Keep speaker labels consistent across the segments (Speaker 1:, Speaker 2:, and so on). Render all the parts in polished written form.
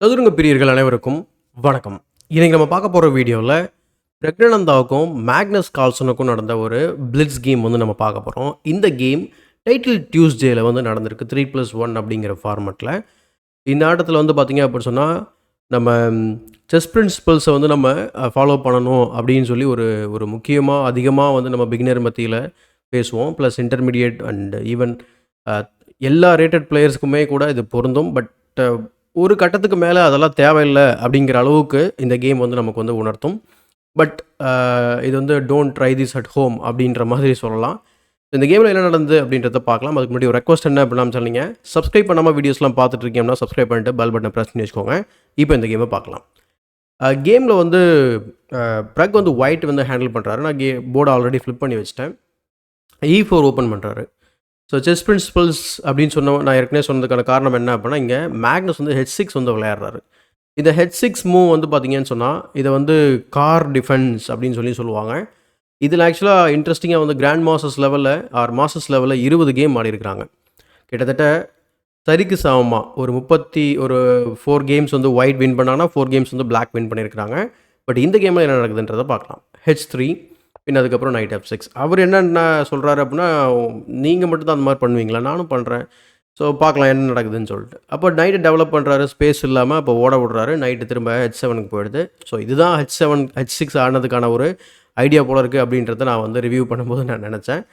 Speaker 1: சதுரங்க பிரியர்கள் அனைவருக்கும் வணக்கம். இன்னைக்கு நம்ம பார்க்க போகிற வீடியோவில் பிரக்னானந்தாவுக்கும் மேக்னஸ் கால்சனுக்கும் நடந்த ஒரு பிளிட்ஸ் கேம் வந்து நம்ம பார்க்க போகிறோம். இந்த கேம் டைட்டில் டியூஸ்டேயில் வந்து நடந்திருக்கு 3+1 அப்படிங்கிற ஃபார்மெட்டில். இந்த ஆட்டத்தில் வந்து பார்த்திங்க அப்படின்னு சொன்னால் நம்ம செஸ் பிரின்சிபல்ஸை வந்து நம்ம ஃபாலோ பண்ணணும் அப்படின்னு சொல்லி ஒரு ஒரு முக்கியமாக அதிகமாக வந்து நம்ம பிகினர் மத்தியில் பேசுவோம். ப்ளஸ் இன்டர்மீடியேட் அண்ட் ஈவன் எல்லா ரேட்டட் பிளேயர்ஸ்க்குமே கூட இது பொருந்தும். பட் ஒரு கட்டத்துக்கு மேலே அதெல்லாம் தேவையில்லை அப்படிங்கிற அளவுக்கு இந்த கேம் வந்து நமக்கு வந்து உணர்த்தும். பட் இது வந்து don't try this at home அப்படின்ற மாதிரி சொல்லலாம். இந்த கேமில் என்ன நடந்தது அப்படின்றத பார்க்கலாம். அதுக்கு முன்னாடி ஒரு ரெக்வஸ்ட் என்ன அப்படின்னா சொன்னீங்க, சப்ஸ்கிரைப் பண்ணாமல் வீடியோஸ்லாம் பார்த்துட்டு இருக்கீங்கன்னா சப்ஸ்கிரைப் பண்ணிட்டு பெல் பட்டனை ப்ரெஸ் பண்ணி வச்சுக்கோங்க. இப்போ இந்த கேமை பார்க்கலாம். கேமில் வந்து ப்ரக் வந்து ஒயிட் வந்து ஹேண்டில் பண்ணுறாரு. நான் போர்டை ஆல்ரெடி ஃப்ளிப் பண்ணி வச்சிட்டேன். E4 ஓப்பன் பண்ணுறாரு. ஸோ செஸ் பிரின்சிபல்ஸ் அப்படின்னு நான் ஏற்கனவே சொன்னதுக்கான காரணம் என்ன அப்படின்னா, இங்கே மேக்னஸ் வந்து H6 வந்து விளையாடுறாரு. இந்த H6 மூவ் வந்து பார்த்தீங்கன்னு சொன்னால் இதை வந்து கார் டிஃபென்ஸ் அப்படின்னு சொல்லுவாங்க. இதில் ஆக்சுவலாக இன்ட்ரெஸ்டிங்காக வந்து கிராண்ட் மாஸ்டர்ஸ் லெவலில் மாஸ்டர்ஸ் லெவலில் 20 கேம் ஆடி இருக்கிறாங்க. கிட்டத்தட்ட சரிக்கு சமமாக ஒரு 4 கேம்ஸ் வந்து ஒயிட் வின் பண்ணாங்கன்னா 4 கேம்ஸ் வந்து பிளாக் வின் பண்ணியிருக்கிறாங்க. பட் இந்த கேமில் என்ன நடக்குதுன்றதை பார்க்கலாம். H3 பின் அதுக்கப்புறம் நைட் F6. அவர் என்ன சொல்கிறாரு அப்படின்னா, நீங்கள் மட்டும் தான் அந்த மாதிரி பண்ணுவீங்களா, நானும் பண்ணுறேன், ஸோ பார்க்கலாம் என்ன நடக்குதுன்னு சொல்லிட்டு. அப்போ நைட்டு டெவலப் பண்ணுறாரு, ஸ்பேஸ் இல்லாமல் அப்போ ஓட விடுறாரு. நைட்டு திரும்ப H7க்கு போயிடுது. ஸோ இதுதான் H6 ஆனதுக்கான ஒரு ஐடியா போல இருக்குது அப்படின்றத நான் வந்து ரிவ்யூ பண்ணும்போது நான் நினச்சேன்.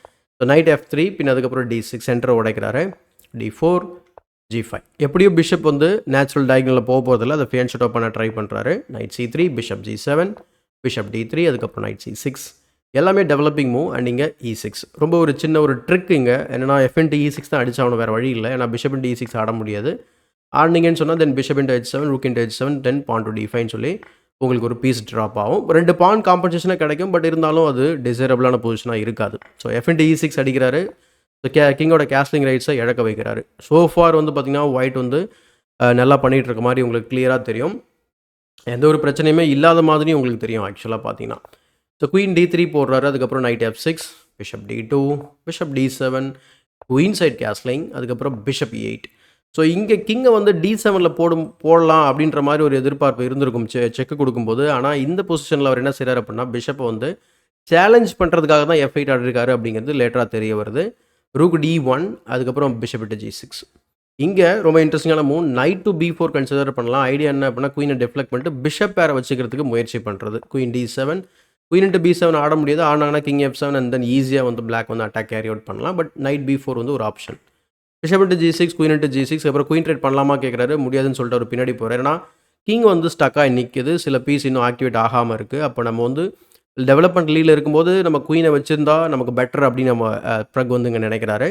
Speaker 1: ஸோ நைட் F3 பின் அதுக்கப்புறம் D6 சென்டரை உடைக்கிறாரு. D4 G5. எப்படியும் பிஷப் வந்து நேச்சுரல் டயகனலில் போக போகிறதில்ல, அதை ஃபேன் ஷட் பண்ண ட்ரை பண்ணுறாரு. Night C3 bishop G7 bishop D3 அதுக்கப்புறம் நைட் C6. எல்லாமே டெவலப்பிங் மூவ். அண்ட் இங்கே E6 ரொம்ப ஒரு சின்ன ஒரு ட்ரிக் இங்கே என்னென்னா, F into E6 தான் அடிச்சாகணும், வேறு வழி இல்லை. ஏன்னா பிஷப் into E6 ஆட முடியாது. ஆடினீங்கன்னு சொன்னால் then bishop into H7 rook into H7 then pawn to D5 சொல்லி உங்களுக்கு ஒரு பீஸ் ட்ராப் ஆகும். 2 பான் காம்பன்சேஷனாக கிடைக்கும். பட் இருந்தாலும் அது டிசைரபிளான பொசிஷனாக இருக்காது. ஸோ F into E6 அடிக்கிறாரு. ஸோ கிங்கோட கேஸ்லிங் ரைட்ஸை இழக்க வைக்கிறாரு. சோஃபார் வந்து பார்த்திங்கன்னா ஒயிட் வந்து நல்லா பண்ணிகிட்டு இருக்க மாதிரி உங்களுக்கு கிளியராக தெரியும். எந்த ஒரு பிரச்சனையுமே இல்லாத மாதிரியும் உங்களுக்கு தெரியும் ஆக்சுவலாக பார்த்தீங்கன்னா. ஸோ குயின் D3 போடுறாரு. அதுக்கப்புறம் knight F6 bishop D2 bishop D7 queen side castling அதுக்கப்புறம் பிஷப் E8. ஸோ இங்கே கிங்கை வந்து D7ல் போடலாம் அப்படின்ற மாதிரி ஒரு எதிர்பார்ப்பு இருந்திருக்கும் செக்கு கொடுக்கும்போது. ஆனால் இந்த பொசிஷனில் அவர் என்ன செய்கிறார் அப்படின்னா, பிஷப்பை வந்து சேலஞ்ச் பண்ணுறதுக்காக தான் F8 ஆடிருக்காரு அப்படிங்கிறது லேட்டராக தெரிய வருது. ரூக் D1 அதுக்கப்புறம் பிஷப் into G6. இங்கே ரொம்ப இன்ட்ரெஸ்டிங்கான move. Night to B4 consider பண்ணலாம். ஐடியா என்ன அப்படின்னா, குயினை டிஃப்ளெக்ட் பண்ணிட்டு பிஷப் பேரை வச்சுக்கிறதுக்கு முயற்சி பண்ணுறது. Queen D7 queen into B7 ஆட முடியாது. ஆனாங்கன்னா கிங் F7 அண்ட் தென் ஈஸியாக வந்து பிளாக் வந்து அட்டாக் கேரி அவுட் பண்ணலாம். பட் நைட் B4 வந்து ஒரு option. Bishop into G6 queen into G6 அப்புறம் குயின் ட்ரேட் பண்ணலாமா கேட்குறாரு. முடியாதுன்னு சொல்லிட்டு அவர் பின்னாடி போகிறார். ஏன்னா கிங் வந்து ஸ்டக்காக நிற்கிது, சில பீஸ் இன்னும் ஆக்டிவேட் ஆகாமல் இருக்குது. அப்போ நம்ம வந்து டெவலப்மெண்ட் லீடில் இருக்கும்போது நம்ம குயினை வச்சுருந்தா நமக்கு பெட்டர் அப்படின்னு நம்ம ப்ரக் வந்து இங்கே நினைக்கிறாரு.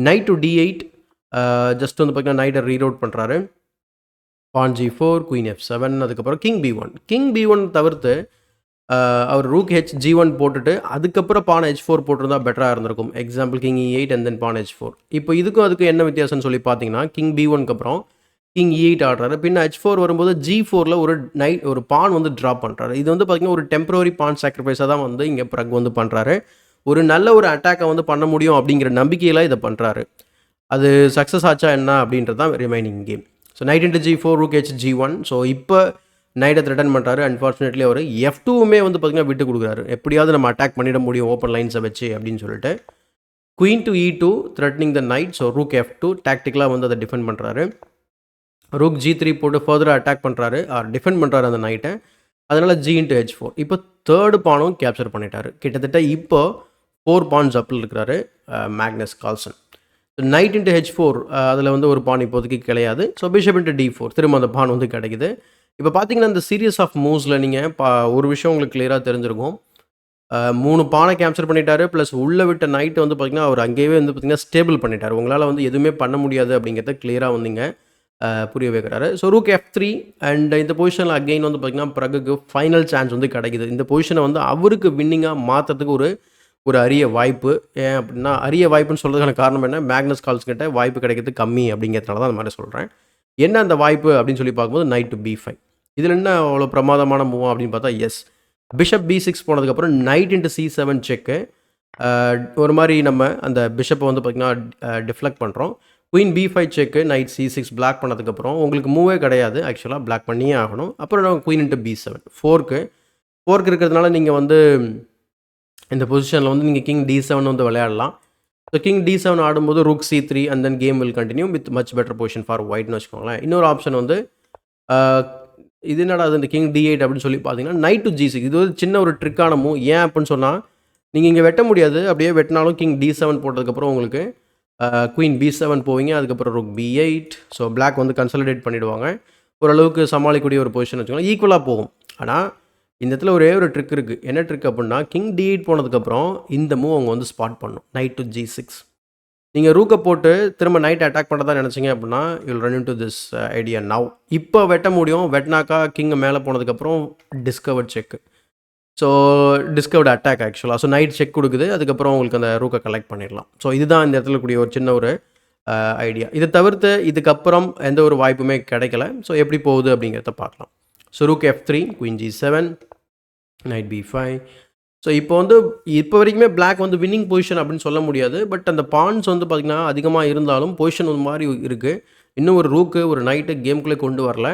Speaker 1: நைட் டு D8 ஜஸ்ட் வந்து பார்த்தீங்கன்னா நைட்டை ரீரவுட் பண்ணுறாரு. பான் G4 குயின் F7 அதுக்கப்புறம் கிங் B1. கிங் B1 தவிர்த்து அவர் ரூக் G1 போட்டுட்டு அதுக்கப்புறம் பான் H4 போட்டிருந்தா பெட்டராக இருந்திருக்கும். Example king E8 and then pawn H4. இப்போ இதுக்கும் அதுக்கும் என்ன வித்தியாசம்னு சொல்லி பார்த்தீங்கன்னா, கிங் B1க்கு அப்புறம் கிங் E8 ஆடுறாரு. பின்ன H4 வரும்போது G4ல் ஒரு பான் வந்து ட்ராப் பண்ணுறாரு. இது வந்து பார்த்திங்கன்னா ஒரு டெம்பரரி பான் சாக்ரிஃபைஸாக தான் வந்து இங்கே ப்ரக் வந்து பண்ணுறாரு. ஒரு நல்ல ஒரு அட்டாக்கை வந்து பண்ண முடியும் அப்படிங்கிற நம்பிக்கையில் இதை பண்ணுறாரு. அது சக்ஸஸ் ஆச்சா என்ன அப்படின்றது தான் remaining game. So night into G4 rook G1. So இப்போ நைட்டை த்ரெட்டன் பண்ணுறாரு. அன்ஃபார்ச்சுனேட்லி அவர் F2மே வந்து பார்த்திங்கன்னா விட்டு கொடுக்குறாரு. எப்படியாவது நம்ம அட்டாக் பண்ணிட முடியும் ஓப்பன் லைன்ஸை வச்சு அப்படின்னு சொல்லிட்டு. Queen to E2 threatening the night. So rook F2 டாக்டிக்கலாக வந்து அதை டிஃபெண்ட் பண்ணுறாரு. ரூக் G3 போட்டு ஃபர்தராக அட்டாக் பண்ணுறாரு டிஃபெண்ட் பண்ணுறாரு அந்த நைட்டை. அதனால் G into H4. இப்போ தேர்டு பானும் கேப்சர் பண்ணிட்டாரு. கிட்டத்தட்ட இப்போ 4 பான்ஸ் அப்பில் இருக்கிறாரு Magnus Carlsen. Night into H4 அதில் வந்து ஒரு பான் இப்போதைக்கு கிடையாது. ஸோ பிஷப் into D4 திரும்ப அந்த பான் வந்து கிடைக்குது. இப்போ பார்த்தீங்கன்னா இந்த சீரியஸ் ஆஃப் மூவ்ஸில் நீங்கள் ஒரு விஷயம் உங்களுக்கு கிளியராக தெரிஞ்சிருக்கும். 3 பானை கேப்சர் பண்ணிட்டாரு. ப்ளஸ் உள்ளே விட்ட நைட்டு வந்து பார்த்திங்கன்னா அவர் அங்கேயே வந்து பார்த்திங்கன்னா ஸ்டேபிள் பண்ணிட்டார். உங்களால் வந்து எதுவுமே பண்ண முடியாது அப்படிங்கிறத கிளியராக வந்தீங்க புரிய வைக்கிறாரு. ஸோ ரூக் F3 அண்ட் இந்த பொசிஷனில் அகெயின் வந்து பார்த்திங்கன்னா ப்ரக்குக்கு ஃபைனல் சான்ஸ் வந்து கிடைக்குது. இந்த பொசிஷனை வந்து அவருக்கு வின்னிங்காக மாற்றுறதுக்கு ஒரு அரிய வாய்ப்பு. ஏன் அப்படின்னா அரிய வாய்ப்புன்னு சொல்கிறதுக்கான காரணம் என்ன, மேக்னஸ் கால்ஸ் கிட்ட வாய்ப்பு கிடைக்கிறது கம்மி அப்படிங்கிறதுனால தான் அந்த மாதிரி சொல்கிறேன். என்ன அந்த வாய்ப்பு அப்படின்னு சொல்லி பார்க்கும்போது நைட் டு B5. இதில் என்ன அவ்வளோ பிரமாதமான மூவ் அப்படின்னு பார்த்தா, எஸ் பிஷப் B6 போனதுக்கப்புறம் நைட் into C7 செக்கு. ஒரு மாதிரி நம்ம அந்த பிஷப்பை வந்து பார்த்திங்கன்னா டிஃப்ளெக்ட் பண்ணுறோம். குயின் B5 செக்கு, நைட் C6 பிளாக் பண்ணதுக்கப்புறம் உங்களுக்கு மூவே கிடையாது. ஆக்சுவலாக பிளாக் பண்ணியே ஆகணும். அப்புறம் நம்ம குயின் இன்ட்டு B7 ஃபோர்க்கு இருக்கிறதுனால நீங்கள் வந்து இந்த பொசிஷனில் வந்து நீங்கள் கிங் D7 வந்து விளையாடலாம். ஸோ கிங் D7 ஆடும்போது rook C3 and then game will continue with much better position for ஒயிட்னு வச்சுக்கோங்களேன். இன்னொரு ஆப்ஷன் வந்து இது என்னடா அது இந்த கிங் D8 அப்படின்னு சொல்லி பார்த்தீங்கன்னா நைட் டு G6. இது ஒரு சின்ன ஒரு ட்ரிக்கான மூவ். ஏன் அப்படின்னு சொன்னால் நீங்கள் இங்கே வெட்ட முடியாது. அப்படியே வெட்டினாலும் கிங் D7 போட்டதுக்கப்புறம் உங்களுக்கு குயின் B7 போவீங்க. அதுக்கப்புறம் ரூக் B8. ஸோ பிளாக் வந்து கன்சாலிடேட் பண்ணிவிடுவாங்க. ஓரளவுக்கு சமாளிக்கக்கூடிய ஒரு பொசிஷன் வச்சுக்கோங்களேன். ஈக்குவலாக போகும். ஆனால் இந்த இடத்துல ஒரே ஒரு ட்ரிக் இருக்குது. என்ன ட்ரிக் அப்படின்னா கிங் D8 போனதுக்கப்புறம் இந்த மூவ் அவங்க வந்து ஸ்பாட் பண்ணணும். Night to G6. நீங்கள் ரூக்கை போட்டு திரும்ப நைட் அட்டாக் பண்ணுறதா நினச்சிங்க அப்படின்னா you'll run in to this idea now. இப்போ வெட்ட முடியும். வெட்டினாக்கா கிங்கை மேலே போனதுக்கப்புறம் டிஸ்கவர்ட் செக்கு. ஸோ டிஸ்கவர்டு அட்டாக் ஆக்சுவலாக. ஸோ நைட் செக் கொடுக்குது. அதுக்கப்புறம் உங்களுக்கு அந்த ரூக்கை கலெக்ட் பண்ணிடலாம். ஸோ இதுதான் இந்த இடத்துல கூடிய ஒரு சின்ன ஒரு ஐடியா. இதை தவிர்த்து இதுக்கப்புறம் எந்த ஒரு வாய்ப்புமே கிடைக்கல. ஸோ எப்படி போகுது அப்படிங்கிறத பார்க்கலாம். So rook F3, queen G7, night B5. So இப்போ வரைக்குமே பிளாக் வந்து வின்னிங் பொசிஷன் அப்படின்னு சொல்ல முடியாது. பட் அந்த பான்ஸ் வந்து பார்த்திங்கன்னா அதிகமாக இருந்தாலும் பொசிஷன் ஒரு மாதிரி இருக்குது. இன்னும் ஒரு ரூக்கு ஒரு நைட்டு கேமுக்குள்ளே கொண்டு வரல.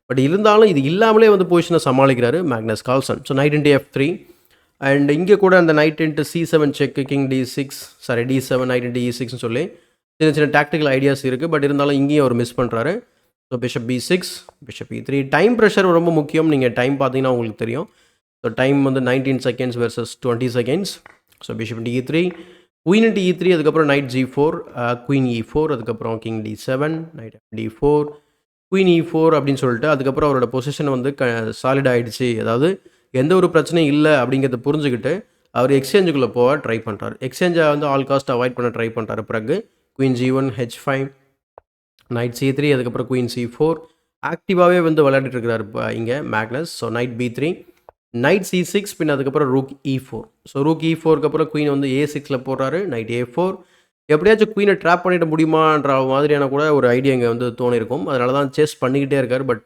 Speaker 1: பட் இருந்தாலும் இது இல்லாமலே வந்து பொசிஷனை சமாளிக்கிறாரு Magnus Carlsen. So knight into F3 and இங்கே கூட அந்த knight into C7 check, king D7, knight into E6ன்னு சொல்லி சின்ன சின்ன டாக்டிக்கல் ஐடியாஸ் இருக்குது. பட் இருந்தாலும் இங்கேயும் அவர் மிஸ் பண்ணுறாரு. So bishop B6, bishop E3. Time pressure ரொம்ப முக்கியம். நீங்கள் டைம் பார்த்தீங்கன்னா உங்களுக்கு தெரியும். ஸோ டைம் வந்து 19 seconds versus 20 seconds. So bishop into E3, queen into E3, அதுக்கப்புறம் நைட் G4, குயின் E4, அதுக்கப்புறம் king D7, night D4, queen E4 அப்படின்னு சொல்லிட்டு அதுக்கப்புறம் அவரோட பொசிஷன் வந்து சாலிட் ஆகிடுச்சு. அதாவது எந்த ஒரு பிரச்சனையும் இல்லை அப்படிங்கிறத புரிஞ்சுக்கிட்டு அவர் எக்ஸ்சேஞ்சுக்குள்ளே போக ட்ரை பண்ணுறாரு. எக்ஸ்சேஞ்சை வந்து ஆல் காஸ்ட் அவாய்ட் பண்ண ட்ரை பண்ணுறாரு. பிறகு queen G1, H5, night C3, அதுக்கப்புறம் குயின் C4 ஆக்டிவாகவே வந்து விளையாடிட்டு இருக்கிறாரு இப்போ இங்கே Magnus. So night B3, night C6, பின் அதுக்கப்புறம் ரூக் E4. ஸோ ரூக் E4க்கு அப்புறம் குயின் வந்து A6ல் போடுறாரு. Night A4. எப்படியாச்சும் குயினை ட்ராப் பண்ணிட முடியுமான்ற மாதிரியான கூட ஒரு ஐடியா இங்கே வந்து தோணிருக்கும். அதனால தான் சேஸ் பண்ணிக்கிட்டே இருக்கார். பட்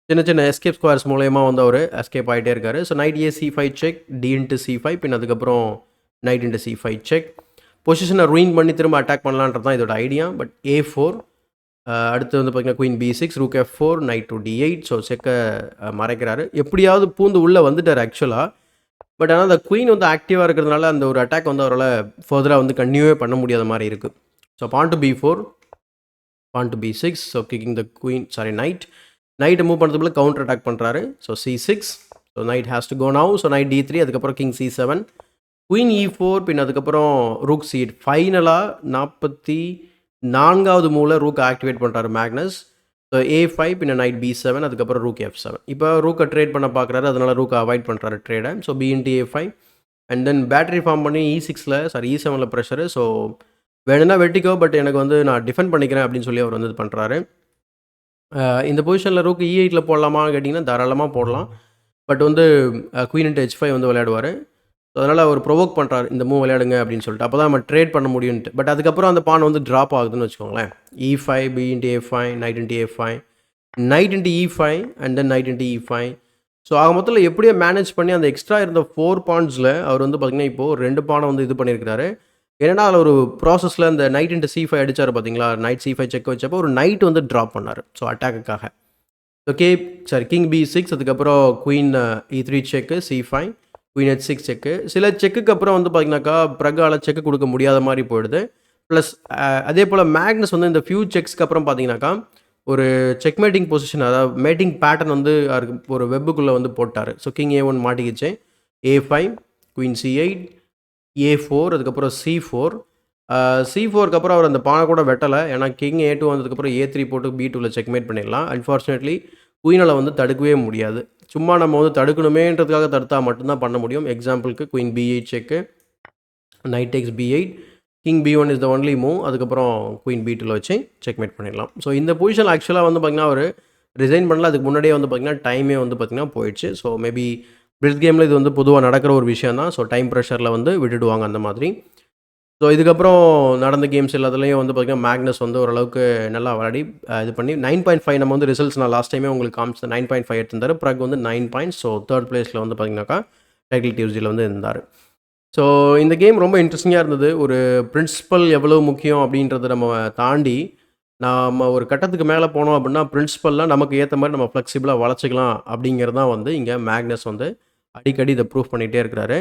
Speaker 1: சின்ன சின்ன எஸ்கேப் ஸ்கொயர்ஸ் மூலயமா வந்து அவர் எஸ்கேப் ஆகிட்டே இருக்கார். So night A C5 check, D into C5, பின் அதுக்கப்புறம் நைட் இன்ட்டு C5 செக். பொசிஷனை ரூயின் பண்ணி திரும்ப அட்டாக் பண்ணலான்றது தான் இதோட ஐடியா. பட் A4 அடுத்து வந்து பார்த்திங்கன்னா queen B6, rook F4, knight to D8. So செக்கை மறைக்கிறாரு. எப்படியாவது பூந்து உள்ளே வந்துட்டார் ஆக்சுவலாக. பட் ஆனால் அந்த குயின் வந்து ஆக்டிவாக இருக்கிறதுனால அந்த ஒரு அட்டாக் வந்து அவரால் ஃபர்தராக வந்து கன்டினியூவே பண்ண முடியாத மாதிரி இருக்குது. So pawn to B4, pawn to B6. So kicking the queen நைட்டை மூவ் பண்ணுறதுக்குள்ள கவுண்டர் அட்டாக் பண்ணுறாரு. So C6. So knight has to go now. So knight D3, அதுக்கப்புறம் கிங் C7, குயின் E4, பின் அதுக்கப்புறம் ரூக் C8. ஃபைனலாக 44வது மூவில் rook activate பண்ணுறாரு Magnus. So A5, பின்ன night B7, அதுக்கப்புறம் rook F7. இப்போ ரூக்கை ட்ரேட் பண்ண பார்க்குறாரு. அதனால் ரூக்கை அவாய்ட் பண்ணுறாரு ட்ரேடை. So B into A5 and then battery form பண்ணி E7ல் ப்ரெஷரு. ஸோ வேணும்னா வெட்டிக்கோ, பட் எனக்கு வந்து நான் டிஃபெண்ட் பண்ணிக்கிறேன் அப்படின்னு சொல்லி அவர் வந்து இது பண்ணுறாரு. இந்த பொசிஷனில் ரூக்கு E8ல் போடலாமான்னு கேட்டிங்கன்னா தாராளமாக போடலாம். பட் வந்து குயின் இன்ட்டு H5 வந்து விளையாடுவார். ஸோ அதனால் அவர் ப்ரொவோக் பண்ணுறாரு, இந்த மூவ் விளையாடுங்க அப்படின்னு சொல்லிட்டு. அப்போ தான் நம்ம ட்ரேட் பண்ண முடியும்ட்டு. பட் அதுக்கப்புறம் அந்த பான் வந்து ட்ராப் ஆகுதுன்னு வச்சுக்கோங்களேன். E5, B into A5, night into A5, night into E5 and then night into E5. So ஆக மொத்தத்தில் எப்படியோ மேனேஜ் பண்ணி அந்த எக்ஸ்ட்ரா இருந்த 4 பாயிண்ட்ஸில் அவர் வந்து பார்த்திங்கன்னா இப்போது 2 பானை வந்து இது பண்ணியிருக்கிறாரு. ஏன்னா அதில் ஒரு ப்ராசஸில் அந்த நைட் இன்ட்டு C5 அடித்தார் பார்த்தீங்களா. நைட் C5 செக் வச்சப்போ ஒரு நைட் வந்து ட்ராப் பண்ணார். ஸோ அட்டாக்குக்காக. ஓகே கிங் B6, அதுக்கப்புறம் குயின் E3 செக்கு, C5, குயின் H6 செக்கு. சில செக்குக்கு அப்புறம் வந்து பார்த்திங்கனாக்கா பிரகால செக்கு கொடுக்க முடியாத மாதிரி போயிடுது. ப்ளஸ் அதே போல் மேக்னஸ் வந்து இந்த ஃபியூ செக்ஸ்க்கு அப்புறம் பார்த்தீங்கன்னாக்கா ஒரு செக்மேட்டிங் பொசிஷன், அதாவது மேட்டிங் பேட்டர்ன் வந்து ஒரு வெப்புக்குள்ளே வந்து போட்டார். ஸோ கிங் A1 மாட்டிக்கிச்சு. A5, குயின் C8, A4, அதுக்கப்புறம் C4. C4க்கு அப்புறம் அவர் அந்த பானை கூட வெட்டலை. ஏன்னா கிங் A2 வந்ததுக்கப்புறம் A3 போட்டு B2வில் செக்மேட் பண்ணிடலாம். அன்ஃபார்ச்சுனேட்லி குயினால் வந்து தடுக்கவே முடியாது. சும்மா நம்ம வந்து தடுக்கணுமேன்றதுக்காக தடுத்தா மட்டும்தான் பண்ண முடியும். எக்ஸாம்பிளுக்கு queen B8 check, knight takes B8, king B1 is the only move. அதுக்கப்புறம் குயின் B2வில் வச்சு செக்மேட் பண்ணிடலாம். ஸோ இந்த பொசிஷன் ஆக்சுவலாக வந்து பார்த்திங்கன்னா அவர் ரிசைன் பண்ணல. அதுக்கு முன்னாடியே வந்து பார்த்திங்கன்னா டைமே வந்து பார்த்திங்கன்னா போயிடுச்சு. ஸோ மேபி பிளிட்ஸ் கேமில் இது வந்து பொதுவாக நடக்கிற ஒரு விஷயம் தான். ஸோ டைம் ப்ரெஷரில் வந்து விட்டுடுவாங்க அந்த மாதிரி. ஸோ இதுக்கப்புறம் நடந்த கேம்ஸ் எல்லாத்துலேயும் வந்து பார்த்திங்கன்னா மேக்னஸ் வந்து ஓரளவுக்கு நல்லா விளையாடி இது பண்ணி 9.5 நம்ம வந்து ரிசல்ட்ஸ் நான் லாஸ்ட் டைமே உங்களுக்கு காமிச்சேன். 9.5 எடுத்திருந்தார். பிறகு வந்து 9 பாயிண்ட்ஸ். ஸோ 3rd பிளேஸில் வந்து பார்த்திங்கனாக்கா டைட்டில் டியூஸ்டேல வந்து இருந்தார். ஸோ இந்த கேம் ரொம்ப இன்ட்ரெஸ்டிங்கா இருந்தது. ஒரு பிரின்சிபல் எவ்வளோ முக்கியம் அப்படின்றத நம்ம தாண்டி, நாம ஒரு கட்டத்துக்கு மேல போனோம் அப்படின்னா, பிரின்சிபல்லாம் நமக்கு ஏத்த மாரி நம்ம ஃப்ளெக்சிபிளா வளச்சுக்கலாம் அப்படிங்கிறது தான் வந்து இங்க மேக்னஸ் வந்து அடிக்கடி இத ப்ரூவ் பண்ணிட்டே இருக்கிறாரு.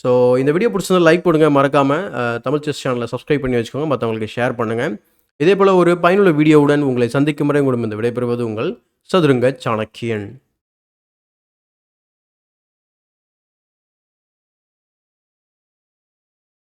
Speaker 1: ஸோ இந்த வீடியோ பிடிச்சிருந்தா லைக் போடுங்க. மறக்காம தமிழ் செஸ் சேனல சப்ஸ்கிரைப் பண்ணி வச்சுக்கோங்க. மத்தவங்களுக்கு ஷேர் பண்ணுங்க. இதேபோல ஒரு பயனுள்ள வீடியோவுடன் உங்களை சந்திக்கும் வரை உங்களிடம் இருந்து விடைபெறுவது உங்கள் சதுரங்க சாணக்கியன்.